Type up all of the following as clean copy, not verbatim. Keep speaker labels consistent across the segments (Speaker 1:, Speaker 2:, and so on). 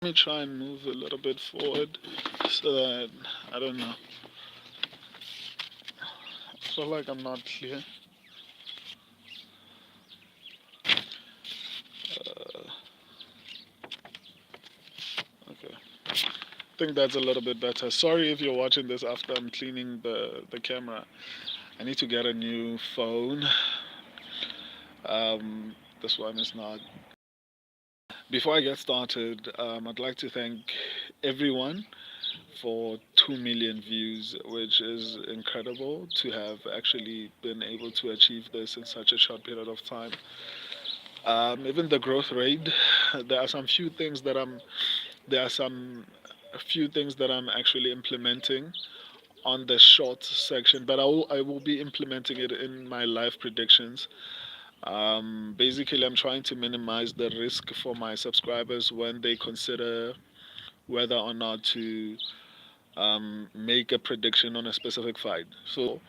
Speaker 1: Let me try and move a little bit forward so that I don't know. I feel like I'm not clear. Uh, okay. I think that's a little bit better. Sorry if you're watching this after I'm cleaning the camera. I need to get a new phone. This one is not. Before I get started, I'd like to thank everyone for 2 million views, which is incredible to have actually been able to achieve this in such a short period of time. Even the growth rate, there are some few things that I'm, there are some a few things that I'm actually implementing on the short section, but I will be implementing it in my live predictions. Basically, I'm trying to minimize the risk for my subscribers when they consider whether or not to make a prediction on a specific fight. So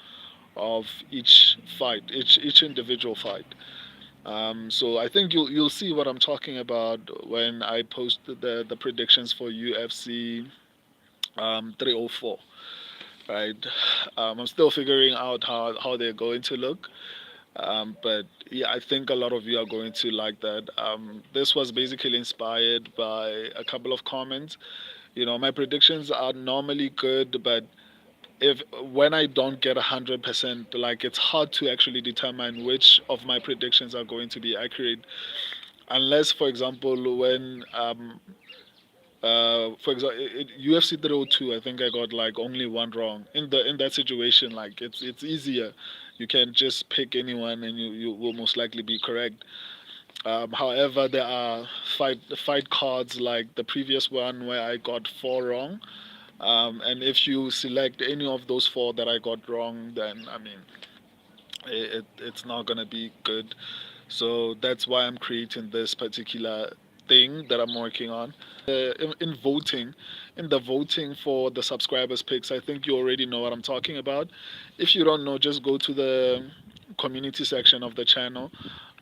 Speaker 1: of each fight, each individual fight. So I think you'll see what I'm talking about when I post the predictions for UFC 304. Right. I'm still figuring out how they're going to look. But yeah, I think a lot of you are going to like that. This was basically inspired by a couple of comments. My predictions are normally good, but if when I don't get 100%, like it's hard to actually determine which of my predictions are going to be accurate, unless, for example, when for example, UFC 302, I think I got like only one wrong. In that situation, like it's easier. You can just pick anyone, and you will most likely be correct. However, there are fight cards like the previous one where I got four wrong. And if you select any of those four that I got wrong, then I mean, it's not gonna be good. So that's why I'm creating this particular thing that I'm working on. In voting, in the voting for the subscribers picks, I think you already know what I'm talking about. If you don't know, just go to the community section of the channel.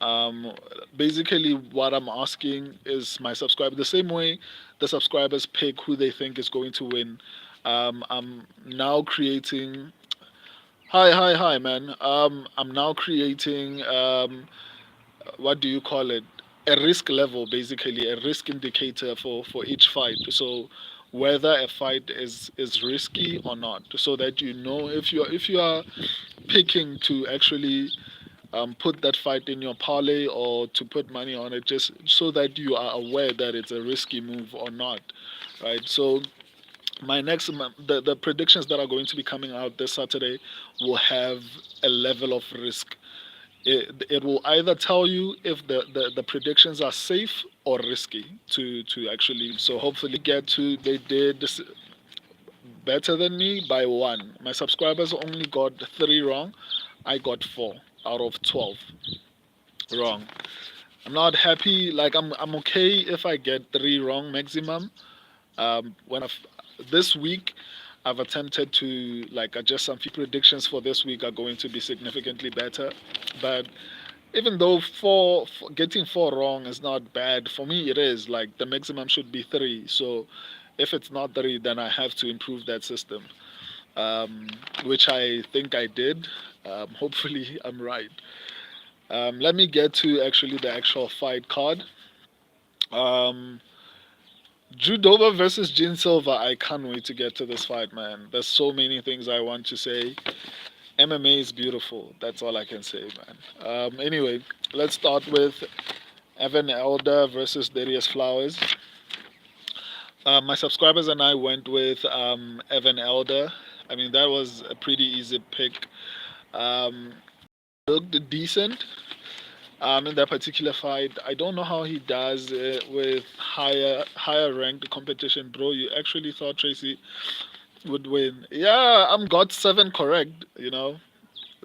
Speaker 1: Um, Basically, what I'm asking is my subscriber the same way the subscribers pick who they think is going to win. I'm now creating. Hi, man. I'm now creating. What do you call it? A risk level, basically a risk indicator for each fight. So whether a fight is risky or not, so that you know if you are picking to actually put that fight in your parlay or to put money on it, just so that you are aware that it's a risky move or not, right? So the predictions that are going to be coming out this Saturday will have a level of risk. It will either tell you if the predictions are safe or risky to actually. So hopefully get to they did this better than me by one. My subscribers only got three wrong. I got four out of 12 wrong. I'm not happy. Like I'm okay if I get three wrong maximum. When I've this week I've attempted to like adjust some few predictions for this week are going to be significantly better. But even though getting four wrong is not bad for me, it is like the maximum should be three. So if it's not three, then I have to improve that system, um, which I think I did. Hopefully, I'm right. Let me get to actually the actual fight card. Um, Judova versus Jin Silva. I can't wait to get to this fight, man. There's so many things I want to say. MMA is beautiful. That's all I can say, man. Anyway, let's start with Evan Elder versus Darius Flowers. My subscribers and I went with Evan Elder. I mean, that was a pretty easy pick. Um, Looked decent in that particular fight. I don't know how he does with higher ranked competition, bro. You actually thought Tracy would win? Yeah, I'm got seven correct.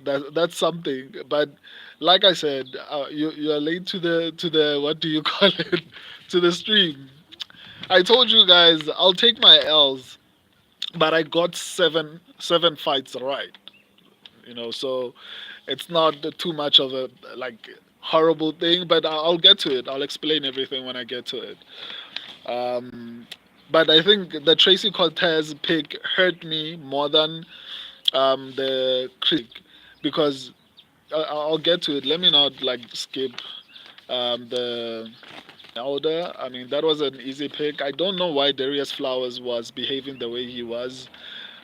Speaker 1: That's something. But like I said, you are late to the what do you call it, to the stream. I told you guys I'll take my L's, but I got seven fights right. So it's not too much of a like horrible thing. But I'll get to it. I'll explain everything when I get to it. Um, but I think the Tracy Cortez pick hurt me more than the critic because I'll get to it. Let me not like skip the order. I mean, that was an easy pick. I don't know why Darius Flowers was behaving the way he was.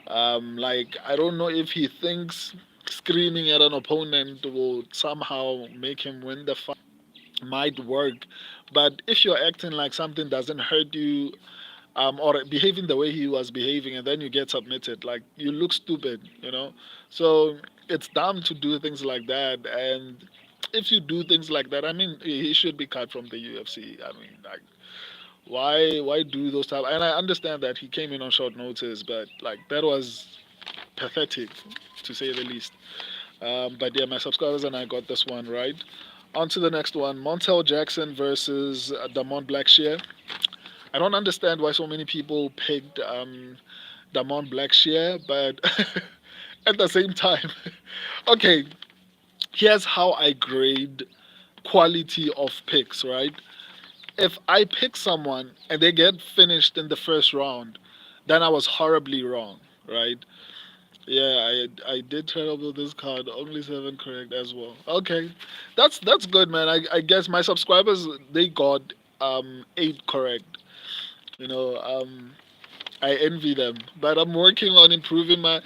Speaker 1: Like, I don't know if he thinks screaming at an opponent will somehow make him win the fight. Might work, but if you're acting like something doesn't hurt you, or behaving the way he was behaving, and then you get submitted, like you look stupid. So it's dumb to do things like that. And if you do things like that, I mean, he should be cut from the UFC. I mean, like, why do those type? And I understand that he came in on short notice, but like that was pathetic, to say the least. But yeah, my subscribers and I got this one right. On to the next one: Montel Jackson versus Damon Blackshear. I don't understand why so many people picked Damon Blackshear, but at the same time, okay, here's how I grade quality of picks, right? If I pick someone and they get finished in the first round, then I was horribly wrong, right? Yeah, I did terrible this card. Only seven correct as well. Okay, that's good, man. I guess my subscribers they got eight correct. You know, I envy them, but I'm working on improving my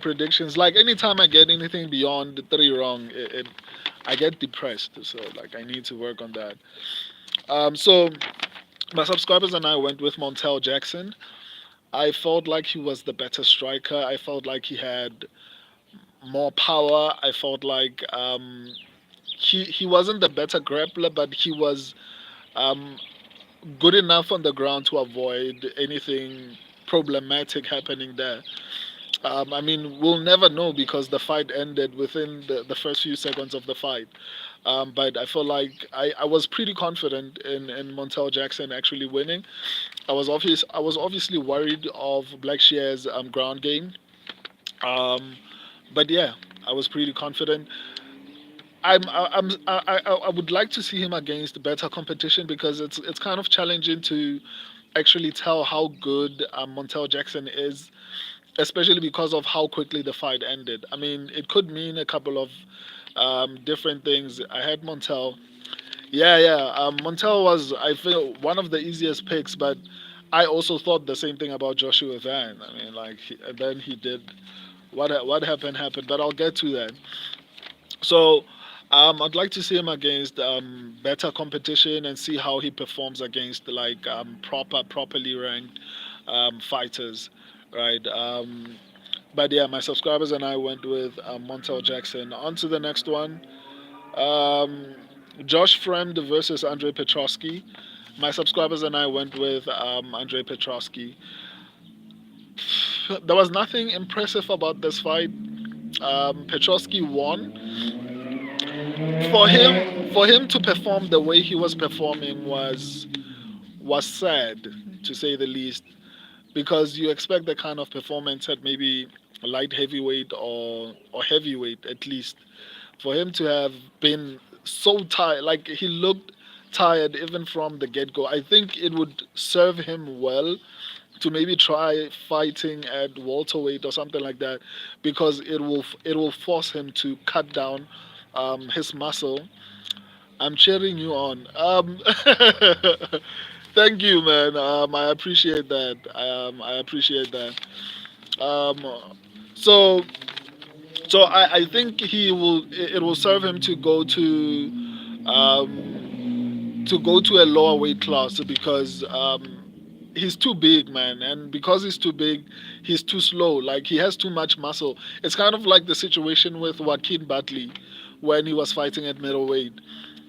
Speaker 1: predictions. Like anytime I get anything beyond three wrong, I get depressed. So like I need to work on that. So my subscribers and I went with Montel Jackson. I felt like he was the better striker. I felt like he had more power. I felt like he wasn't the better grappler, but he was um, good enough on the ground to avoid anything problematic happening there. I mean, we'll never know because the fight ended within the first few seconds of the fight. But I feel like I was pretty confident in Montel Jackson actually winning. I was obviously worried of Blackshear's ground game. Um, but yeah, I was pretty confident. I would like to see him against better competition because it's kind of challenging to actually tell how good Montel Jackson is, especially because of how quickly the fight ended. I mean, it could mean a couple of different things. I had Montel. Yeah, yeah. Montel was, I feel, one of the easiest picks, but I also thought the same thing about Joshua Van. I mean, like, and then he did what happened, but I'll get to that. So, I'd like to see him against better competition and see how he performs against like properly ranked fighters, right? But yeah, my subscribers and I went with Montel Jackson. On to the next one. Um, Josh Fremd versus Andre Petrosky. My subscribers and I went with Andre Petrosky. There was nothing impressive about this fight. Petrosky won. For him to perform the way he was performing was sad, to say the least, because you expect the kind of performance at maybe light heavyweight or heavyweight at least. For him to have been so tired, like he looked tired even from the get go. I think it would serve him well to maybe try fighting at welterweight or something like that, because it will force him to cut down his muscle. I'm cheering you on. Thank you, man. I appreciate that. I appreciate that. Um, so I think he will. It will serve him to go to a lower weight class because he's too big, man, and because he's too big, he's too slow. Like he has too much muscle. It's kind of like the situation with Joaquin Butley when he was fighting at middleweight.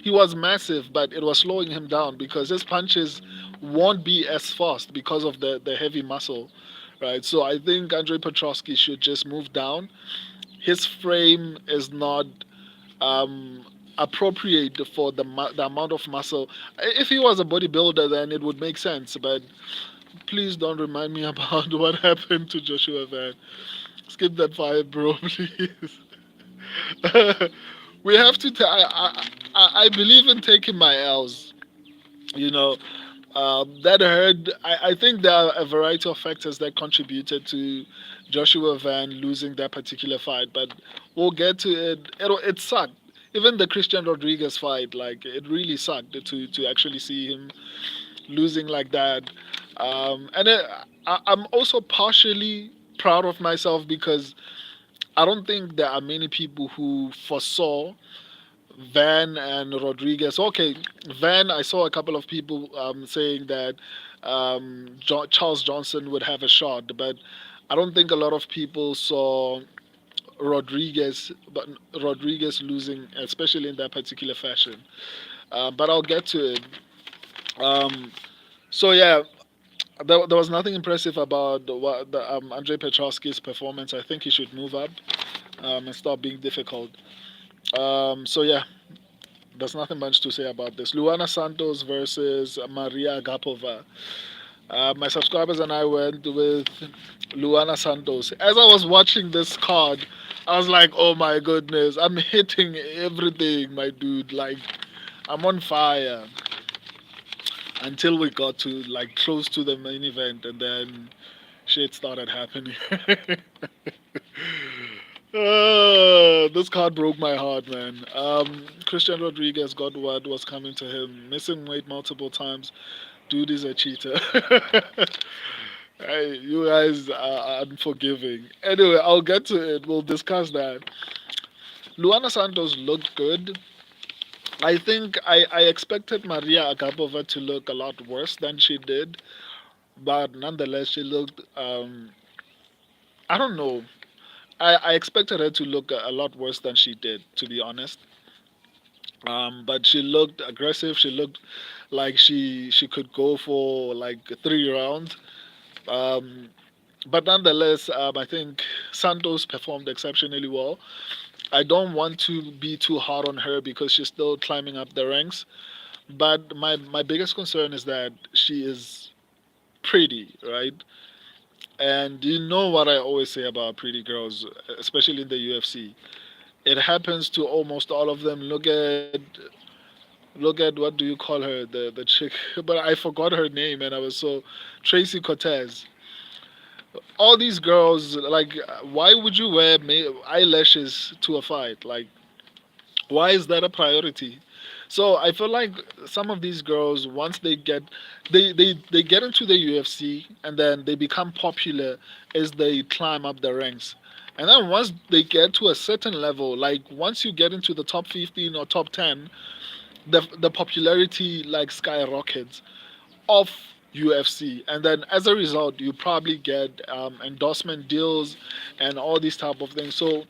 Speaker 1: He was massive, but it was slowing him down because his punches won't be as fast because of the heavy muscle, right? So I think Andrei Petrosky should just move down. His frame is not um, appropriate for the amount of muscle. If he was a bodybuilder, then it would make sense. But please don't remind me about what happened to Joshua Van. Skip that fight, bro, please. I believe in taking my L's. You know, That hurt. I think there are a variety of factors that contributed to Joshua Van losing that particular fight, but we'll get to it. It sucked. Even the Christian Rodriguez fight, like it really sucked to actually see him losing like that. I'm also partially proud of myself because I don't think there are many people who foresaw Van and Rodriguez. Okay, Van, I saw a couple of people saying that Charles Johnson would have a shot, but I don't think a lot of people saw Rodriguez, but Rodriguez losing, especially in that particular fashion. But I'll get to it. Um, so yeah, there was nothing impressive about Andrei Petrovsky's performance. I think he should move up and stop being difficult. So yeah, there's nothing much to say about this. Luana Santos versus Maria Agapova. My subscribers and I went with Luana Santos. As I was watching this card, I was like, oh my goodness, I'm hitting everything, my dude. Like, I'm on fire. Until we got to like close to the main event, and then shit started happening. This card broke my heart, man. Christian Rodriguez got what was coming to him. Missing weight multiple times. Dude is a cheater. Hey, you guys are unforgiving. Anyway, I'll get to it. We'll discuss that. Luana Santos looked good. I think I expected Maria Agapova to look a lot worse than she did, but nonetheless, she looked. I don't know. I expected her to look a lot worse than she did, to be honest. But she looked aggressive. She looked like she could go for like 3 rounds. Um, but nonetheless, I think Santos performed exceptionally well. I don't want to be too hard on her because she's still climbing up the ranks. But my biggest concern is that she is pretty, right? And you know what I always say about pretty girls, especially in the UFC. It happens to almost all of them. Look at what do you call her, the chick? But I forgot her name, and I was so Tracy Cortez. All these girls, like, why would you wear eyelashes to a fight? Like, why is that a priority? So I feel like some of these girls, once they get into the UFC and then they become popular as they climb up the ranks. And then once they get to a certain level, like once you get into the top 15 or top 10, the popularity like skyrockets of UFC, and then as a result, you probably get endorsement deals and all these type of things. So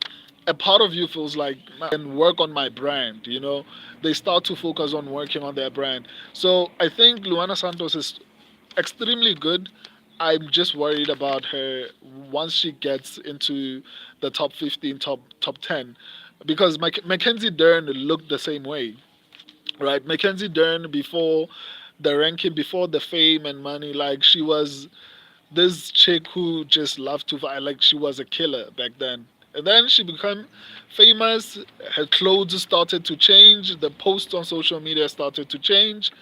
Speaker 1: a part of you feels like "Man, I can work on my brand. They start to focus on working on their brand. So I think Luana Santos is extremely good. I'm just worried about her once she gets into the top 15, top 10, because Mackenzie Dern looked the same way, right? Mackenzie Dern before the ranking, before the fame and money, like she was this chick who just loved to fight, like she was a killer back then. And then she became famous. Her clothes started to change. The posts on social media started to change,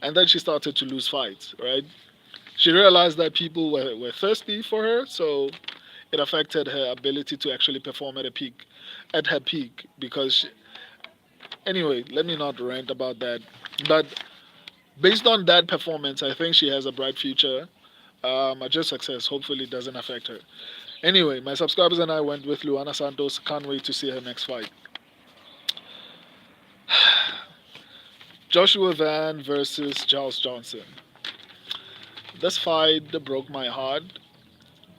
Speaker 1: and then she started to lose fights. Right? She realized that people were thirsty for her, so it affected her ability to actually perform at her peak. Anyway, let me not rant about that. But based on that performance, I think she has a bright future. Just success hopefully doesn't affect her. Anyway, my subscribers and I went with Luana Santos. Can't wait to see her next fight. Joshua Van versus Charles Johnson. This fight broke my heart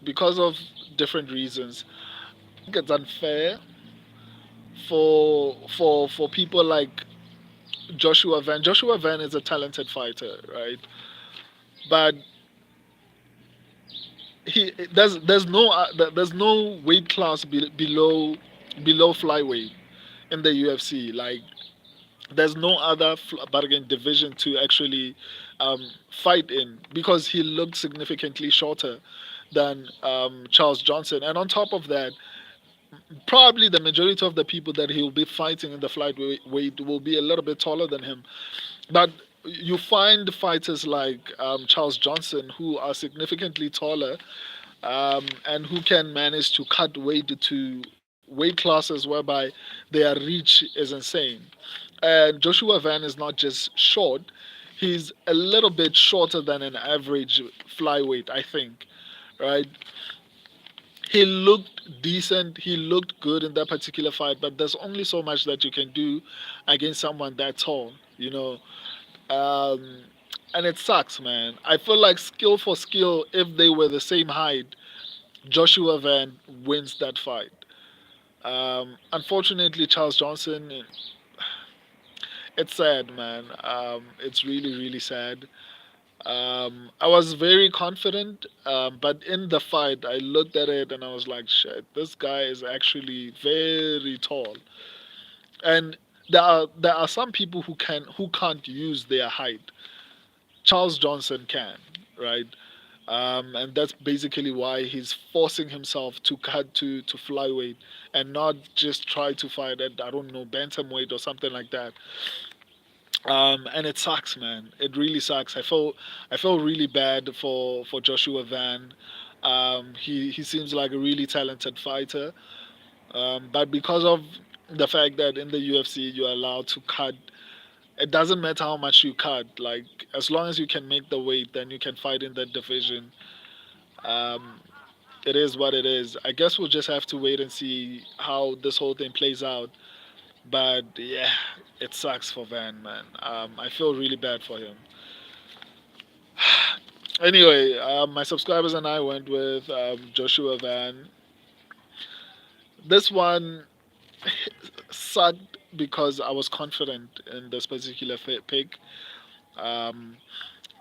Speaker 1: because of different reasons. I think it's unfair for people like Joshua Van. Joshua Van is a talented fighter, right? But there's no weight class below flyweight in the UFC. Like there's no other bargain division to actually fight in because he looked significantly shorter than Charles Johnson. And on top of that, probably the majority of the people that he'll be fighting in the flyweight weight will be a little bit taller than him. But you find fighters like Charles Johnson who are significantly taller, and who can manage to cut weight to weight classes whereby their reach is insane. And Joshua Van is not just short, he's a little bit shorter than an average flyweight, I think, right? He looked decent, he looked good in that particular fight, but there's only so much that you can do against someone that tall, you know. Um, and it sucks, man. I feel like skill for skill, if they were the same height, Joshua Van wins that fight. Unfortunately, Charles Johnson, it's sad, man. It's really, really sad. I was very confident, but in the fight, I looked at it and I was like, shit, this guy is actually very tall. And there are some people who can't use their height. Charles Johnson can, right? And that's basically why he's forcing himself to cut to flyweight and not just try to fight at, I don't know, bantamweight or something like that. And it sucks, man. It really sucks. I felt really bad for Joshua Van. He seems like a really talented fighter, but because of the fact that in the UFC you're allowed to cut, it doesn't matter how much you cut. Like as long as you can make the weight, then you can fight in that division. Um, it is what it is. I guess we'll just have to wait and see how this whole thing plays out. But yeah, it sucks for Van, man. I feel really bad for him. Anyway, my subscribers and I went with Joshua Van. This one sucked because I was confident in this particular pick. Um,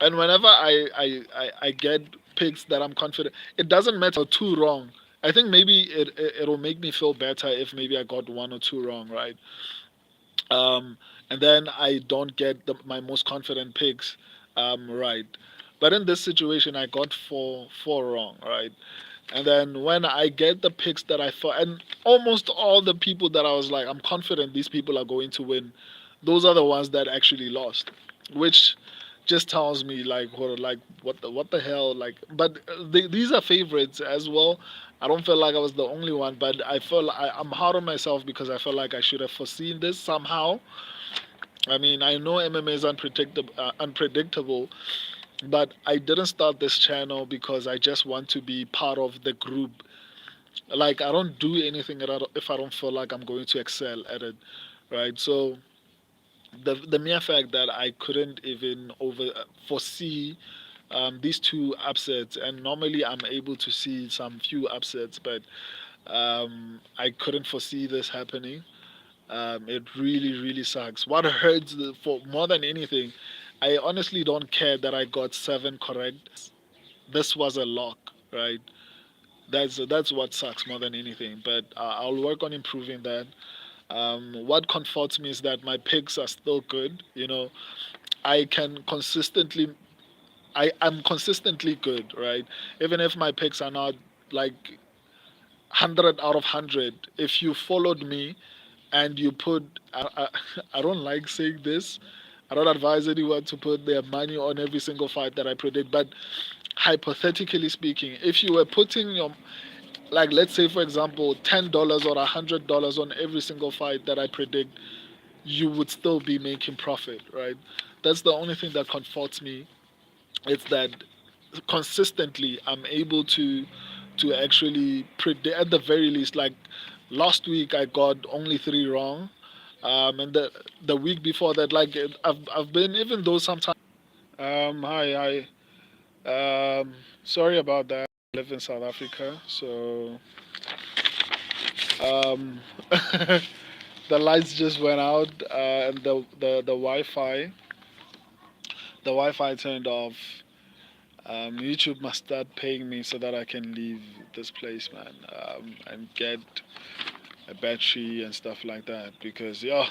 Speaker 1: and whenever I get picks that I'm confident, it doesn't matter two wrong. I think maybe it'll make me feel better if maybe I got one or two wrong, right? um, and then I don't get my most confident picks right. But in this situation, I got four wrong, right? And then when I get the picks that I thought, and almost all the people that I was like, I'm confident these people are going to win, those are the ones that actually lost, which just tells me what the hell, like. But these are favorites as well. I don't feel like I was the only one, but I'm hard on myself because I feel like I should have foreseen this somehow. I mean, I know MMA is unpredictable, but I didn't start this channel because I just want to be part of the group. Like I don't do anything if I don't feel like I'm going to excel at it, right? So the mere fact that I couldn't even over foresee these two upsets, and normally I'm able to see some few upsets, but I couldn't foresee this happening. It really, really sucks. What hurts for more than anything, I honestly don't care that I got seven correct. This was a lock, right? That's what sucks more than anything. But I'll work on improving that. What comforts me is that my picks are still good. I can consistently, I'm consistently good, right? Even if my picks are not like 100 out of 100, if you followed me and you put, I don't like saying this. I don't advise anyone to put their money on every single fight that I predict, but hypothetically speaking, if you were putting your, like, let's say for example, $10 or $100 on every single fight that I predict, you would still be making profit, right? That's the only thing that comforts me. It's that consistently I'm able to actually predict at the very least. Like last week, I got only three wrong, and the week before that, like I've been, even though sometimes. Hi. Sorry about that. I live in South Africa, so um, the lights just went out, and the Wi-Fi turned off. YouTube must start paying me so that I can leave this place, man, and get a battery and stuff like that. Because yeah,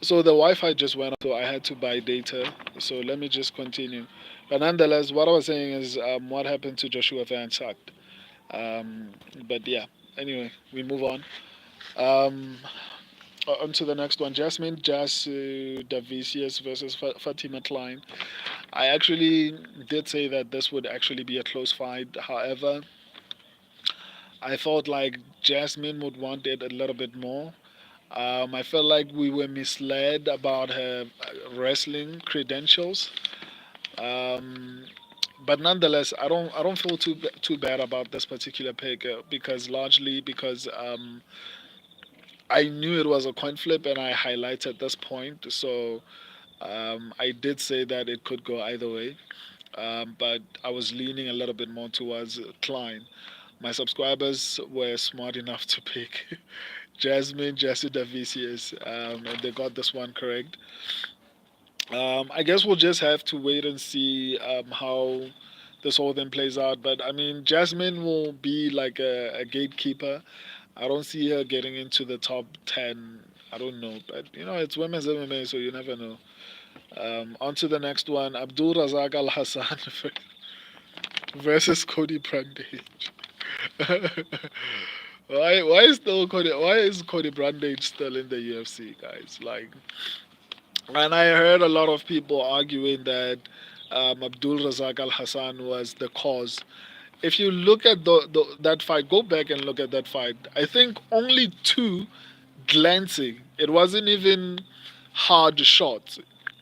Speaker 1: so the Wi-Fi just went off, so I had to buy data. So let me just continue. But nonetheless, what I was saying is, what happened to Joshua Van sucked. Um, but yeah, anyway, we move on. Um, On to the next one. Jasmine Davicius versus Fatima Klein. I actually did say that this would actually be a close fight. However, I thought like Jasmine would want it a little bit more. I felt like we were misled about her wrestling credentials. Um, but nonetheless, I don't feel too bad about this particular pick because largely because I knew it was a coin flip and I highlighted this point. So I did say that it could go either way. But I was leaning a little bit more towards Klein. My subscribers were smart enough to pick Jasmine Jesse Davicius, and they got this one correct. I guess we'll just have to wait and see how this whole thing plays out. But I mean, Jasmine will be like a gatekeeper. I don't see her getting into the top 10. I don't know. But, it's women's MMA, so you never know. On to the next one. Abdul Razak Al Hassan versus Cody Brandage. Why is Cody Brandage still in the UFC, guys? Like, and I heard a lot of people arguing that Abdul Razak Al Hassan was the cause. If you look at that fight, go back and look at that fight. I think only two glancing. It wasn't even hard shots.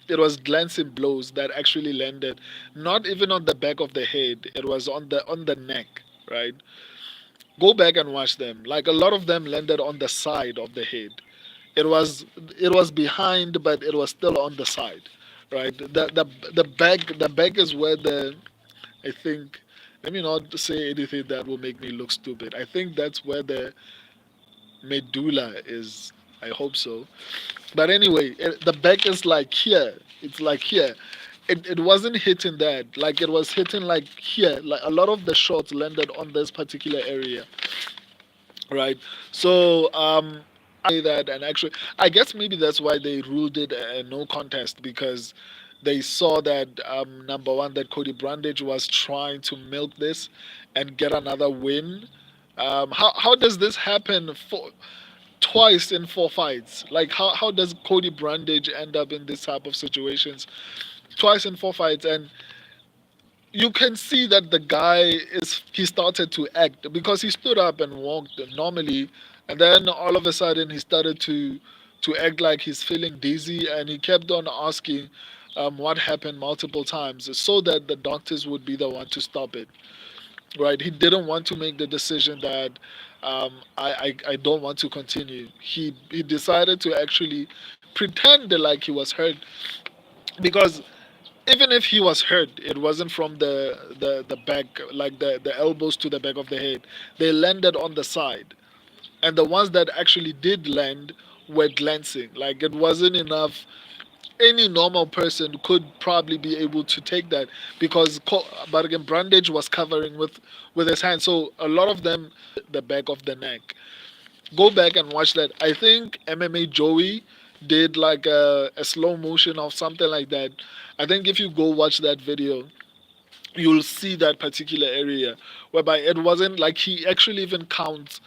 Speaker 1: It was glancing blows that actually landed, not even on the back of the head. It was on the neck, right? Go back and watch them. Like a lot of them landed on the side of the head. It was it was behind, but it was still on the side, right? The back is where the I think. Let me not say anything that will make me look stupid. I think that's where the medulla is. I hope so. But anyway, the back is like here. It's like here. It wasn't hitting that. Like it was hitting like here. Like a lot of the shots landed on this particular area, right? So I say that, and actually, I guess maybe that's why they ruled it a no contest because they saw that number one that Cody Brandage was trying to milk this and get another win. How does this happen for twice in four fights? Like how does Cody Brandage end up in this type of situations twice in four fights? And you can see that the guy is he started to act because he stood up and walked normally, and then all of a sudden he started to act like he's feeling dizzy, and he kept on asking what happened multiple times so that the doctors would be the one to stop it, right? He didn't want to make the decision that I don't want to continue. He decided to actually pretend like he was hurt because even if he was hurt, it wasn't from the back, like the elbows to the back of the head. They landed on the side, and the ones that actually did land were glancing. Like it wasn't enough. Any normal person could probably be able to take that because but again, Brandage was covering with his hand, so a lot of them the back of the neck. Go back and watch that. I think MMA Joey did like a slow motion of something like that. I think if you go watch that video, you'll see that particular area whereby it wasn't like he actually even counts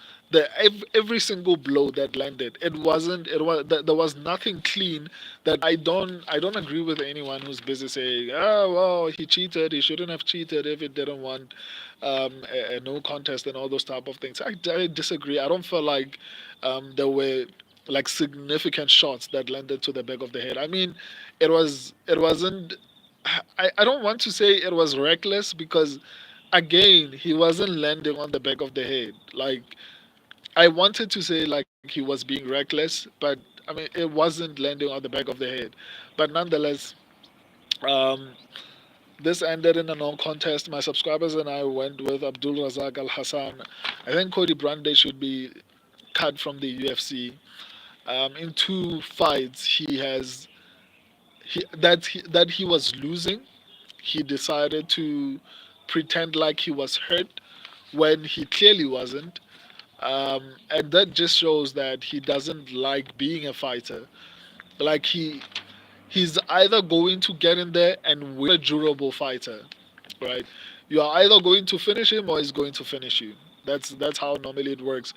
Speaker 1: every single blow that landed. It wasn't. It was there was nothing clean. That I don't agree with anyone who's busy saying, oh well, he cheated. He shouldn't have cheated if he didn't want a no contest and all those type of things. I disagree. I don't feel like there were like significant shots that landed to the back of the head. I mean, it wasn't. I don't want to say it was reckless because again he wasn't landing on the back of the head. Like I wanted to say like he was being reckless, but I mean it wasn't landing on the back of the head. But nonetheless, um, this ended in a non-contest. My subscribers and I went with Abdul Razak Al Hassan. I think Cody Brande should be cut from the UFC. In two fights, that he was losing. He decided to pretend like he was hurt when he clearly wasn't. And that just shows that he doesn't like being a fighter. Like he's either going to get in there and win a durable fighter, right? You are either going to finish him or he's going to finish you. That's how normally it works,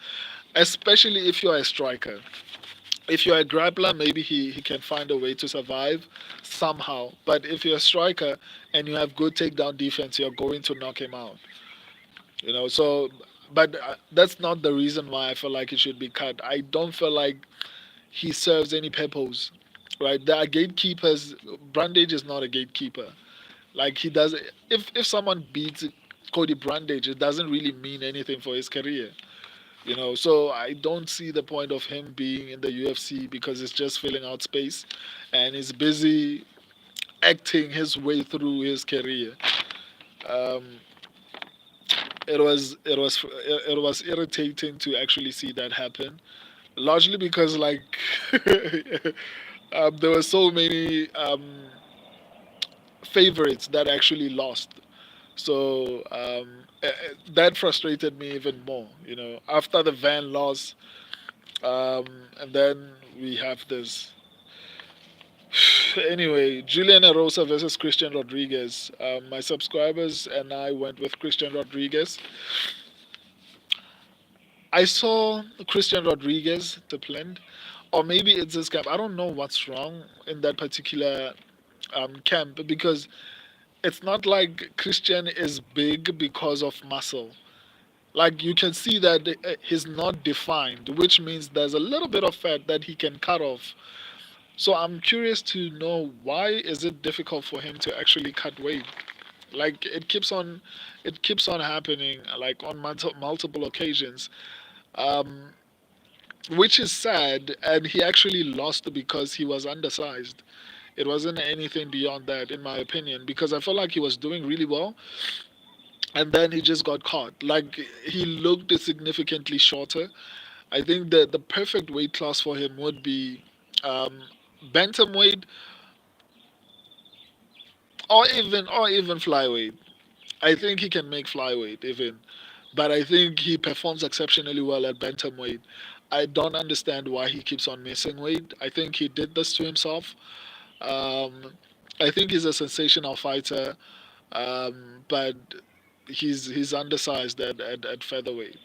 Speaker 1: especially if you're a striker. If you're a grappler, maybe he can find a way to survive somehow. But if you're a striker and you have good takedown defense, you're going to knock him out. So but that's not the reason why I feel like he should be cut. I don't feel like he serves any purpose, right? There are gatekeepers. Brandage is not a gatekeeper. Like he does, if someone beats Cody Brandage, it doesn't really mean anything for his career. So I don't see the point of him being in the UFC because it's just filling out space, and he's busy acting his way through his career. Um, it was irritating to actually see that happen, largely because like there were so many favorites that actually lost. So that frustrated me even more. After the Van loss, and then we have this. Anyway, Julian Erosa versus Christian Rodriguez. My subscribers and I went with Christian Rodriguez. I saw Christian Rodriguez disciplined, or maybe it's this camp. I don't know what's wrong in that particular camp because it's not like Christian is big because of muscle. Like you can see that he's not defined, which means there's a little bit of fat that he can cut off. So I'm curious to know why is it difficult for him to actually cut weight? Like it keeps on happening like on multiple occasions, um, which is sad. And he actually lost because he was undersized. It wasn't anything beyond that, in my opinion, because I felt like he was doing really well, and then he just got caught. Like he looked significantly shorter. I think that the perfect weight class for him would be um, bantamweight or even flyweight. I think he can make flyweight even, but I think he performs exceptionally well at bantamweight. I don't understand why he keeps on missing weight. I think he did this to himself. Um, I think he's a sensational fighter, but he's undersized at featherweight.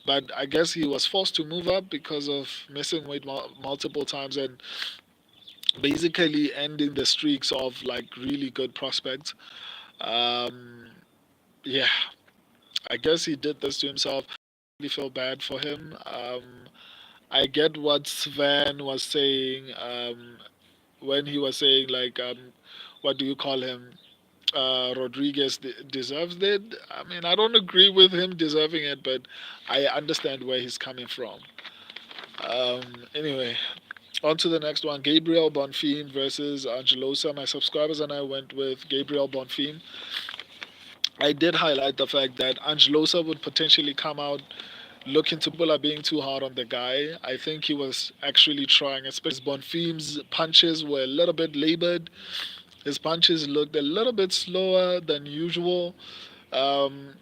Speaker 1: But I guess he was forced to move up because of missing weight multiple times and basically ending the streaks of like really good prospects. Um, yeah, I guess he did this to himself. I really feel bad for him. I get what Sven was saying when he was saying like, what do you call him? Rodriguez deserves it. I mean, I don't agree with him deserving it, but I understand where he's coming from. Anyway, on to the next one. Gabriel Bonfim versus Angelosa. My subscribers and I went with Gabriel Bonfim. I did highlight the fact that Angelosa would potentially come out looking to people are being too hard on the guy. I think he was actually trying, especially Bonfim's punches were a little bit labored. His punches looked a little bit slower than usual. Um,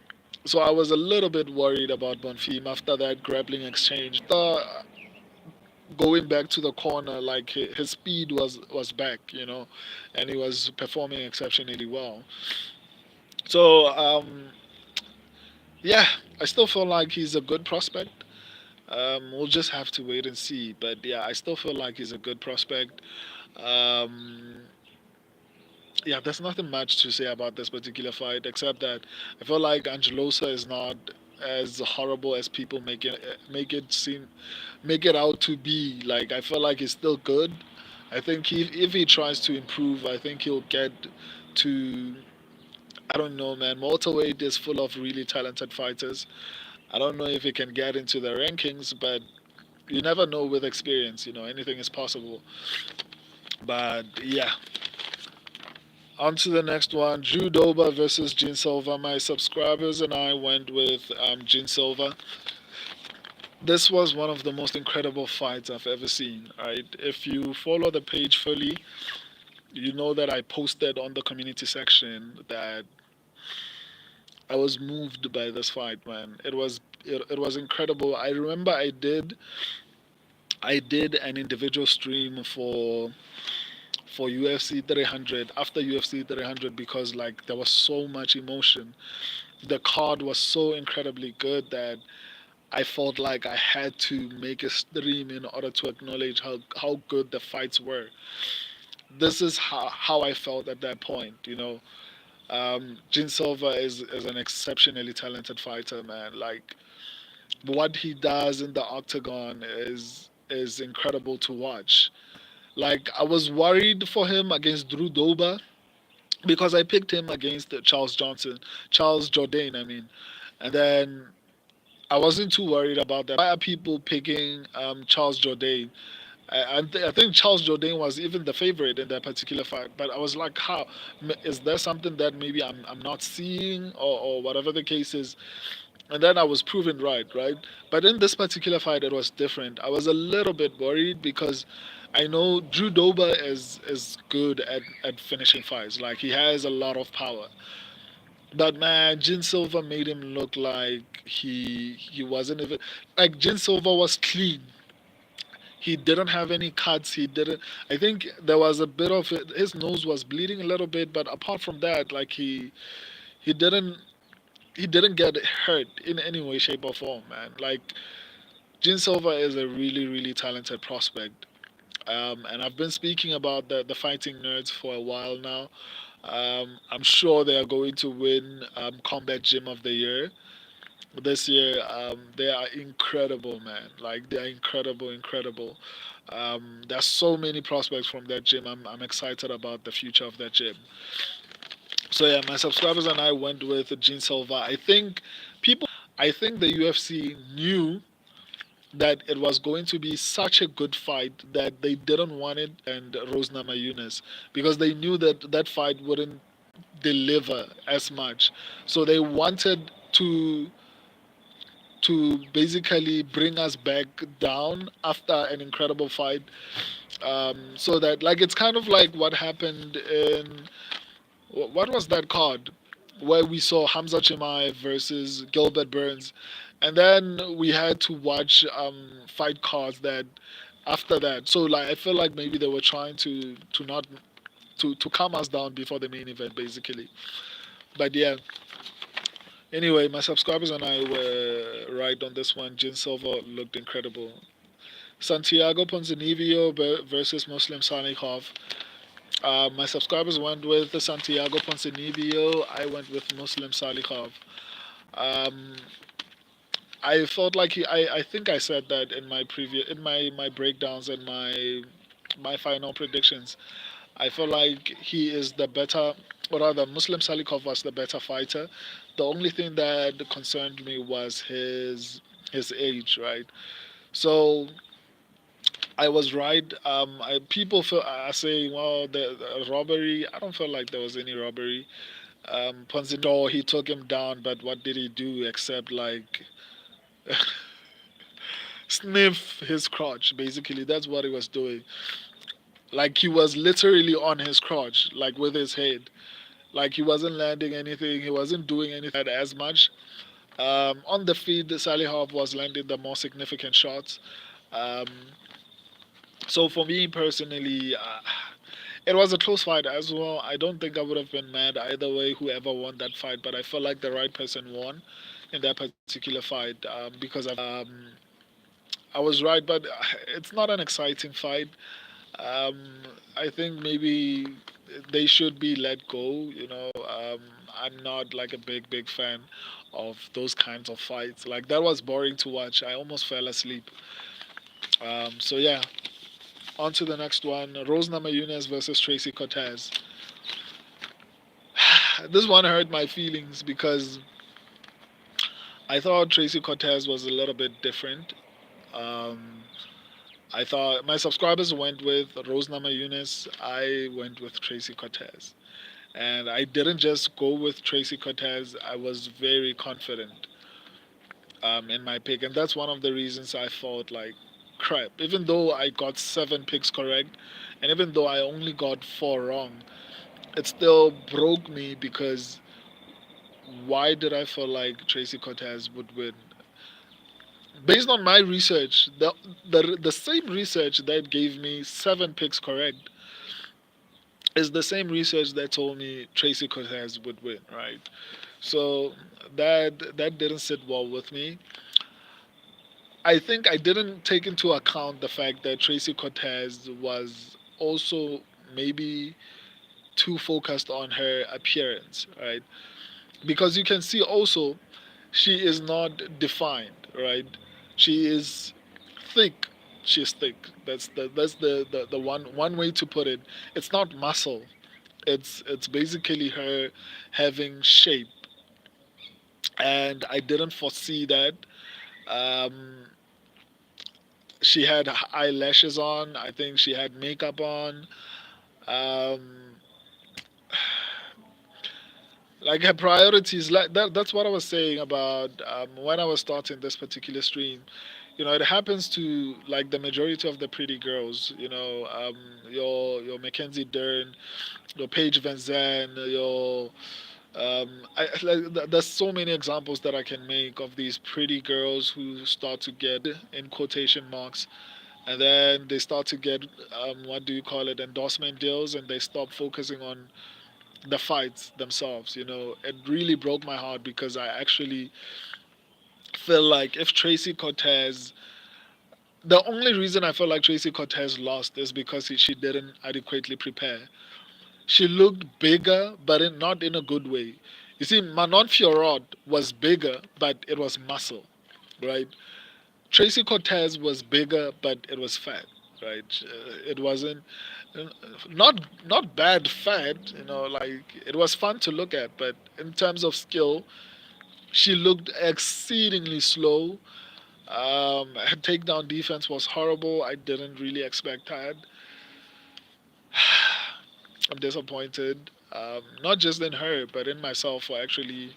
Speaker 1: so I was a little bit worried about Bonfim after that grappling exchange. Going back to the corner, like his speed was back, and he was performing exceptionally well. So yeah, I still feel like he's a good prospect. We'll just have to wait and see. But yeah, I still feel like he's a good prospect. Um, yeah, there's nothing much to say about this particular fight except that I feel like Angelosa is not as horrible as people make it out to be. Like I feel like he's still good. I think if he tries to improve, I think he'll get to. I don't know, man. Welterweight is full of really talented fighters. I don't know if he can get into the rankings, but you never know with experience. Anything is possible. But yeah, on to the next one. Drew Dober versus Gene Silva. My subscribers and I went with Gene Silva. This was one of the most incredible fights I've ever seen. Right? If you follow the page fully, you know that I posted on the community section that I was moved by this fight, man. It was incredible. I remember I did an individual stream for UFC 300 after UFC 300 because like there was so much emotion. The card was so incredibly good that I felt like I had to make a stream in order to acknowledge how good the fights were. This is how I felt at that point, you know. Gene Silva is an exceptionally talented fighter, man. Like, what he does in the octagon is incredible to watch. Like, I was worried for him against Drew Dober because I picked him against Charles Jourdain, I mean. And then I wasn't too worried about that. Why are people picking Charles Jourdain? I think Charles Jourdain was even the favorite in that particular fight. But I was like, how? Is there something that maybe I'm not seeing, or whatever the case is? And then I was proven right, right? But in this particular fight, it was different. I was a little bit worried because I know Drew Dober is good at finishing fights. Like, he has a lot of power. But man, Jin Silva made him look like he wasn't even like Jin Silva was clean. He didn't have any cuts. He didn't. I think there was a bit of it. His nose was bleeding a little bit, but apart from that, like he didn't he didn't get hurt in any way, shape, or form, man. Like, Jin Silva is a really, really talented prospect. And I've been speaking about the fighting nerds for a while now. I'm sure they are going to win Combat Gym of the Year this year. They are incredible, man. Like, they are incredible, incredible. There's so many prospects from that gym. I'm excited about the future of that gym. So yeah, my subscribers and I went with Gene Silva. I think the UFC knew that it was going to be such a good fight that they didn't want it and Rose Namajunas because they knew that that fight wouldn't deliver as much. So they wanted to basically bring us back down after an incredible fight. So that, like, it's kind of like what happened in what was that card where we saw Hamza Chimaev versus Gilbert Burns, and then we had to watch fight cards that after that. So like I feel like maybe they were trying to not to calm us down before the main event, basically. But yeah. Anyway, my subscribers and I were right on this one. Jin Silva looked incredible. Santiago Ponzinibbio versus Muslim Salikhov. My subscribers went with Santiago Ponzinibbio. I went with Muslim Salikhov. Um, I felt like I think I said that in my my breakdowns and my final predictions. I feel like he is the better, or rather, Muslim Salikhov was the better fighter. The only thing that concerned me was his age, right? So I was right. People feel are saying, well, the robbery. I don't feel like there was any robbery. Ponzinibbio, he took him down, but what did he do except like sniff his crotch? Basically, that's what he was doing. Like, he was literally on his crotch, like with his head. Like, he wasn't landing anything. He wasn't doing anything as much. On the feed, Salihov was landing the more significant shots. Um, so for me personally, it was a close fight as well. I don't think I would have been mad either way, whoever won that fight. But I felt like the right person won in that particular fight because I was right. But it's not an exciting fight. Um, I think maybe they should be let go. You know, I'm not like a big fan of those kinds of fights. Like, that was boring to watch. I almost fell asleep. So yeah, on to the next one. Rose Namajunas versus Tracy Cortez. This one hurt my feelings because I thought Tracy Cortez was a little bit different. Um, I thought my subscribers went with Rose Namajunas. I went with Tracy Cortez. And I didn't just go with Tracy Cortez. I was very confident in my pick, and that's one of the reasons I felt like crap. Even though I got 7 picks correct, and even though I only got 4 wrong, it still broke me because why did I feel like Tracy Cortez would win? Based on my research, the same research that gave me 7 picks correct is the same research that told me Tracy Cortez would win, right? So that didn't sit well with me. I think I didn't take into account the fact that Tracy Cortez was also maybe too focused on her appearance, right? Because you can see also she is not defined, right? She is thick. She's thick. That's the one way to put it. It's not muscle. It's basically her having shape, and I didn't foresee that. Um, she had eyelashes on. I think she had makeup on. Um, like her priorities, like that's what I was saying about when I was starting this particular stream. It happens to like the majority of the pretty girls. Your Mackenzie Dern, your Paige Van Zandt, your there's so many examples that I can make of these pretty girls who start to get in quotation marks, and then they start to get what do you call it, endorsement deals, and they stop focusing on the fights themselves. It really broke my heart because I actually feel like if Tracy Cortez, the only reason I feel like Tracy Cortez lost is because she didn't adequately prepare. She looked bigger, but not in a good way. You see, Manon Fiorot was bigger, but it was muscle, right? Tracy Cortez was bigger, but it was fat, right? It wasn't uh, not bad fat, like it was fun to look at, but in terms of skill, she looked exceedingly slow. Her takedown defense was horrible. I didn't really expect that. I'm disappointed, not just in her, but in myself for actually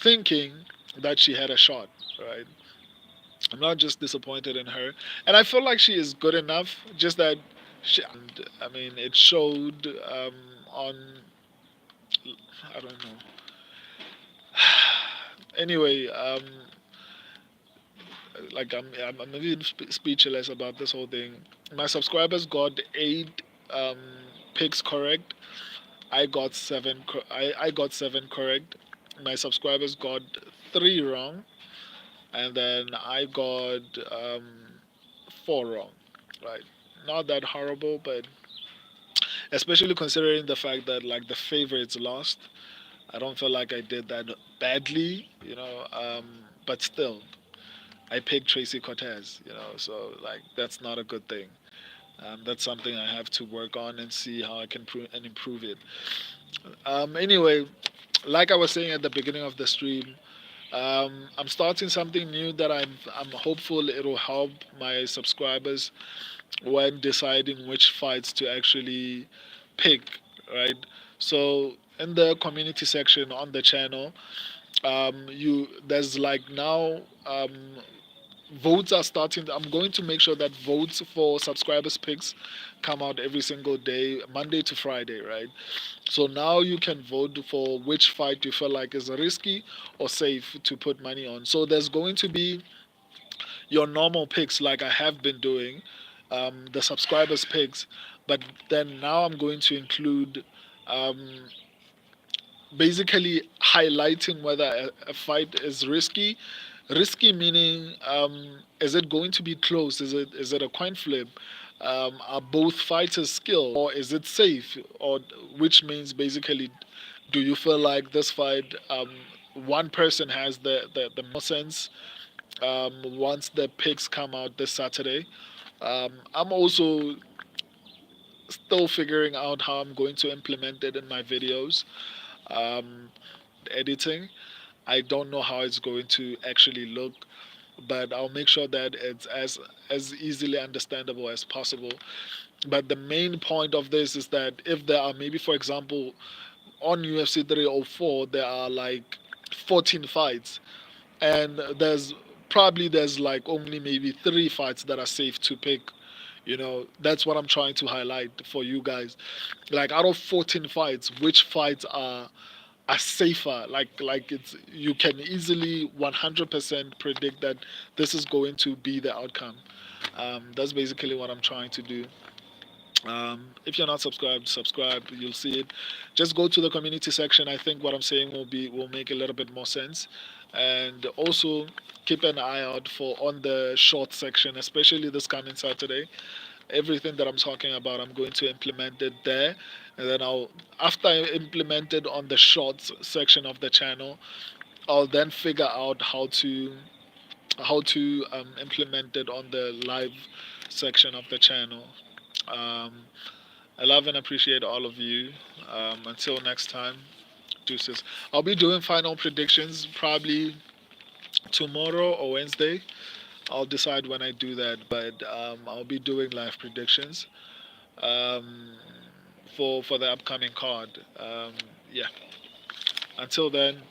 Speaker 1: thinking that she had a shot, right? I'm not just disappointed in her, and I feel like she is good enough. Just that, and I mean, it showed on. I don't know. Anyway, like I'm a little speechless about this whole thing. My subscribers got 8 um, picks correct. I got 7. I got 7 correct. My subscribers got 3 wrong, and then I got 4 wrong. Right, not that horrible, but especially considering the fact that like the favorites lost, I don't feel like I did that badly. But still, I picked Tracy Cortez. So like that's not a good thing. That's something I have to work on and see how I can improve it. Anyway, like I was saying at the beginning of the stream, I'm starting something new that I'm hopeful it'll help my subscribers when deciding which fights to actually pick, right? So in the community section on the channel, you there's like now votes are starting. I'm going to make sure that votes for subscribers picks come out every single day, Monday to Friday, right? So now you can vote for which fight you feel like is risky or safe to put money on. So there's going to be your normal picks like I have been doing, the subscribers picks, but then now I'm going to include um, basically highlighting whether a fight is risky. Risky meaning, is it going to be close? Is it a coin flip? Are both fighters skilled, or is it safe? Or which means basically, do you feel like this fight, one person has the more sense once the picks come out this Saturday? I'm also still figuring out how I'm going to implement it in my videos. Editing. I don't know how it's going to actually look, but I'll make sure that it's as easily understandable as possible. But the main point of this is that if there are maybe, for example, on UFC 304, there are like 14 fights, and there's like only maybe 3 fights that are safe to pick. That's what I'm trying to highlight for you guys. Like out of 14 fights, which fights are safer, like it's you can easily 100% predict that this is going to be the outcome. That's basically what I'm trying to do. If you're not subscribed, subscribe. You'll see it. Just go to the community section. I think what I'm saying will make a little bit more sense. And also keep an eye out for on the short section, especially this coming Saturday. Everything that I'm talking about, I'm going to implement it there, and then after I implement it on the shorts section of the channel, I'll then figure out how to implement it on the live section of the channel. Um, I love and appreciate all of you. Until next time, deuces. I'll be doing final predictions probably tomorrow or Wednesday. I'll decide when I do that, but I'll be doing live predictions for the upcoming card. Yeah. Until then,